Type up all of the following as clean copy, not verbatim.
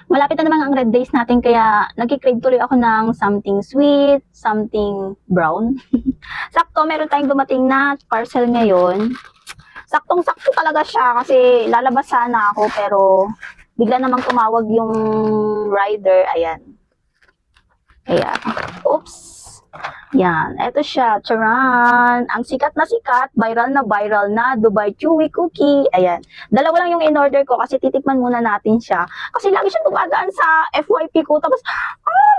Malapit na naman ang red days natin kaya nagki-crave tuloy ako ng something sweet, something brown. Sakto, meron tayong dumating na parcel ngayon. Saktong-sakto talaga siya kasi lalabas sana ako pero bigla namang tumawag yung rider. Ayan. Ayan. Oops. Yan, eto siya, charan! Ang sikat na viral na Dubai Chewy Cookie. Ayan, dalawa lang yung in-order ko kasi titikman muna natin siya. Kasi lagi siyang dumadaan sa FYP ko, tapos,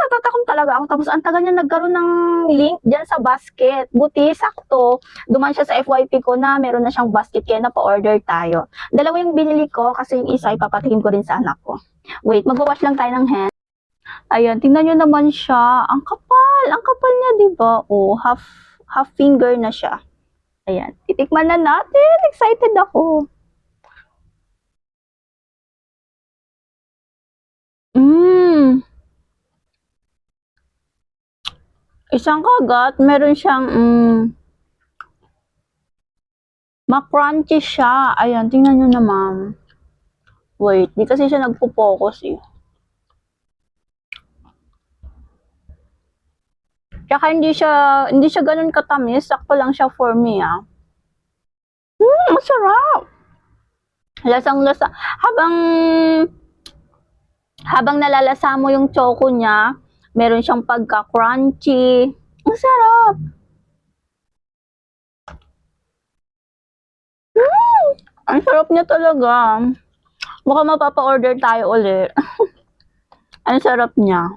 natatakam talaga ako. Tapos, ang tagal niya nagkaroon ng link dyan sa basket. Buti, sakto, duman siya sa FYP ko na meron na siyang basket, kaya na-pa-order tayo. Dalawa yung binili ko kasi yung isa ipapatikim ko rin sa anak ko. Wait, magwawash lang tayo ng hand. Ayan, tingnan nyo naman siya. Ang kapal niya, di ba? Oh, half finger na siya. Ayan, titikman na natin. Excited ako. Isang kagat, meron siyang, ma-crunchy siya. Ayan, tingnan nyo naman. Wait, di kasi siya nagpo-focus eh. Tsaka hindi siya ganun katamis. Sakto lang siya for me, ah. Masarap! Lasang-lasa. Habang nalalasa mo yung choco niya, meron siyang pagka-crunchy. Ang sarap! Ang sarap niya talaga. Mukhang mapapa-order tayo ulit. Ang sarap niya.